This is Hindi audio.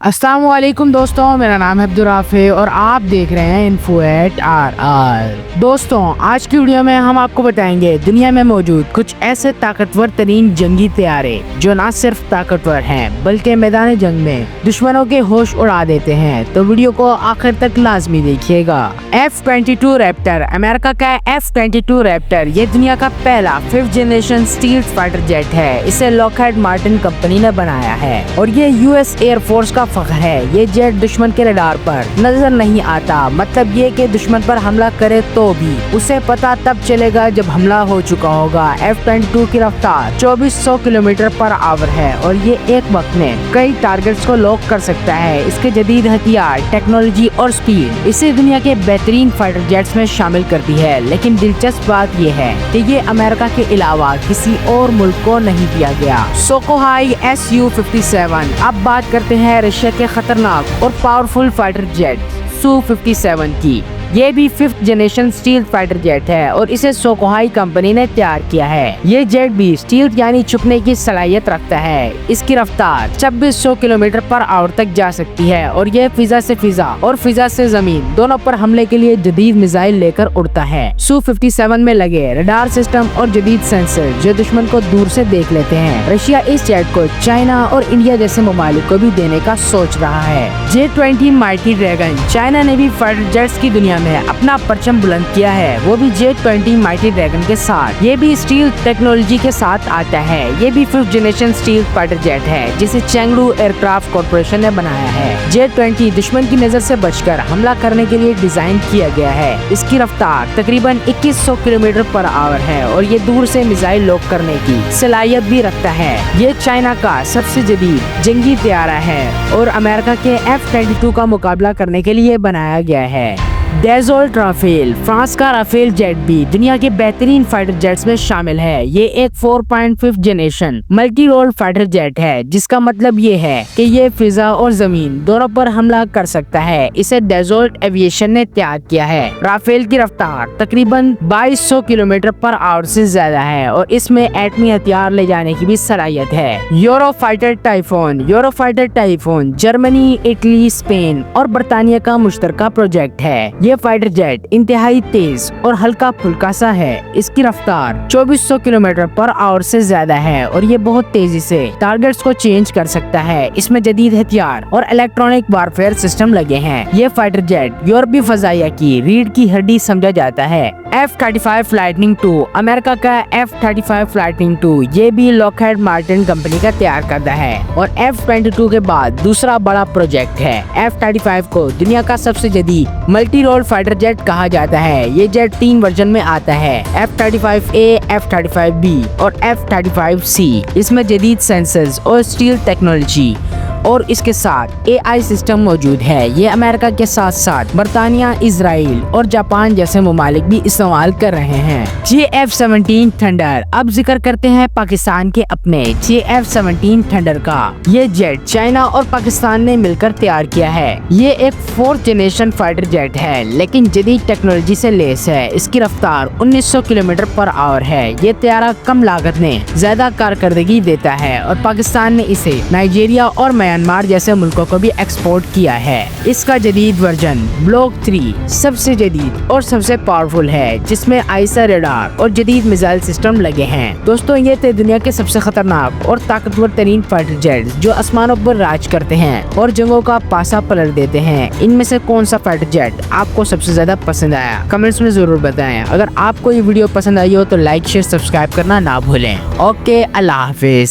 अस्सलाम वालेकुम दोस्तों, मेरा नाम है अब्दुल राफे और आप देख रहे हैं info@RR। दोस्तों, आज की वीडियो में हम आपको बताएंगे दुनिया में मौजूद कुछ ऐसे ताकतवर तरीन जंगी तैयारे जो न सिर्फ ताकतवर हैं बल्कि मैदान जंग में दुश्मनों के होश उड़ा देते हैं। तो वीडियो को आखिर तक लाजमी देखिएगा। F-22 रैप्टर, अमेरिका का F-22 रैप्टर ये दुनिया का पहला 5th generation stealth fighter jet है। इसे लॉकहार्ड मार्टिन कंपनी ने बनाया है और ये यूएस एयरफोर्स का फख्र है। ये जेट दुश्मन के रडार पर नजर नहीं आता, मतलब ये कि दुश्मन पर हमला करे तो भी उसे पता तब चलेगा जब हमला हो चुका होगा। F-22 की रफ्तार 2400 किलोमीटर पर आवर है और ये एक वक्त में कई टारगेट्स को लॉक कर सकता है। इसके जदीद हथियार, टेक्नोलॉजी और स्पीड इसे दुनिया के बेहतरीन फाइटर जेट्स में शामिल करती है। लेकिन दिलचस्प बात ये है कि ये अमेरिका के अलावा किसी और मुल्क को नहीं दिया गया। Sukhoi Su-57। अब बात करते हैं रशिया के खतरनाक और पावरफुल फाइटर जेट Su-57 की। ये भी 5th generation stealth fighter jet है और इसे सुखोई कंपनी ने तैयार किया है। ये जेट भी स्टील्थ यानी छुपने की सलाहियत रखता है। इसकी रफ्तार 2600 किलोमीटर पर आवर तक जा सकती है और ये फिजा से फिजा और फिजा से जमीन दोनों पर हमले के लिए जदीद मिसाइल लेकर उड़ता है। Su-57 में लगे रडार सिस्टम और जदीद सेंसर जो दुश्मन को दूर से देख लेते हैं। रशिया इस जेट को चाइना और इंडिया जैसे ममालिक को भी देने का सोच रहा है। J-20 माइटी ड्रैगन, चाइना ने भी फाइटर जेट्स की दुनिया में अपना परचम बुलंद किया है, वो भी J-20 माइटी ड्रैगन के साथ। ये भी स्टील टेक्नोलॉजी के साथ आता है। ये भी 5th generation steel fighter jet है जिसे चेंगडू एयरक्राफ्ट कॉर्पोरेशन ने बनाया है। J-20 दुश्मन की नजर से बचकर हमला करने के लिए डिजाइन किया गया है। इसकी रफ्तार तकरीबन 2100 किलोमीटर पर आवर है और ये दूर से मिसाइल लॉक करने की सलाहियत भी रखता है। ये चाइना का सबसे जदीद जंगी तैयारा है और अमेरिका के F-22 का मुकाबला करने के लिए बनाया गया है। डेजोल्ट राफेल, फ्रांस का राफेल जेट भी दुनिया के बेहतरीन फाइटर जेट्स में शामिल है। ये एक 4.5 generation multi role fighter jet है जिसका मतलब ये है कि ये फिजा और जमीन दोनों पर हमला कर सकता है। इसे डेजोल्ट एविएशन ने तैयार किया है। राफेल की रफ्तार तकरीबन 2200 किलोमीटर पर आवर से ज्यादा है और इसमें एटमी हथियार ले जाने की भी सलाहियत है। Eurofighter typhoon, Eurofighter typhoon Germany, Italy, Spain और बरतानिया का मुश्तरका प्रोजेक्ट है। ये फाइटर जेट इंतहाई तेज और हल्का फुल्का सा है। इसकी रफ्तार 2400 किलोमीटर पर आवर से ज्यादा है और ये बहुत तेजी से टारगेट्स को चेंज कर सकता है। इसमें जदीद हथियार और इलेक्ट्रॉनिक वारफेयर सिस्टम लगे हैं। ये फाइटर जेट यूरोपीय फजाइया की रीढ़ की हड्डी समझा जाता है। F-35 लाइटनिंग II, अमेरिका का F-35 लाइटनिंग II ये भी लॉकहार्ड मार्टिन कंपनी का तैयार करता है और F-22 के बाद दूसरा बड़ा प्रोजेक्ट है। F-35 को दुनिया का सबसे जदीद मल्टी रोल फाइटर जेट कहा जाता है। ये जेट 3 वर्जन में आता है, F-35A, F-35B और F-35C। इसमें जदीद सेंसर्स और स्टील टेक्नोलॉजी और इसके साथ AI सिस्टम मौजूद है। ये अमेरिका के साथ साथ बरतानिया, इजराइल और जापान जैसे ममालिक भी इस्तेमाल कर रहे हैं। JF-17 थंडर, अब जिक्र करते हैं पाकिस्तान के अपने JF-17 थंडर का। ये जेट चाइना और पाकिस्तान ने मिलकर तैयार किया है। ये एक 4th जनरेशन फाइटर जेट है लेकिन जदीद टेक्नोलॉजी से लेस है। इसकी रफ्तार 1900 किलोमीटर पर आवर है। ये तैयारा कम लागत में ज्यादा कारकर्दगी देता है और पाकिस्तान ने इसे नाइजीरिया और म्यांमार जैसे मुल्कों को भी एक्सपोर्ट किया है। इसका जदीद वर्जन ब्लॉक 3 सबसे जदीद और सबसे पावरफुल है जिसमें आईसा रडार और जदीद मिसाइल सिस्टम लगे हैं। दोस्तों, ये थे दुनिया के सबसे खतरनाक और ताकतवर तरीन फाइटर जेट जो आसमानों पर राज करते हैं और जंगों का पासा पलट देते हैं। इनमें से कौन सा फाइटर जेट आपको सबसे ज्यादा पसंद आया, कमेंट्स में जरूर बताएं। अगर आपको ये वीडियो पसंद आई हो तो लाइक, शेयर, सब्सक्राइब करना ना भूलें। ओके, अल्लाह हाफिज।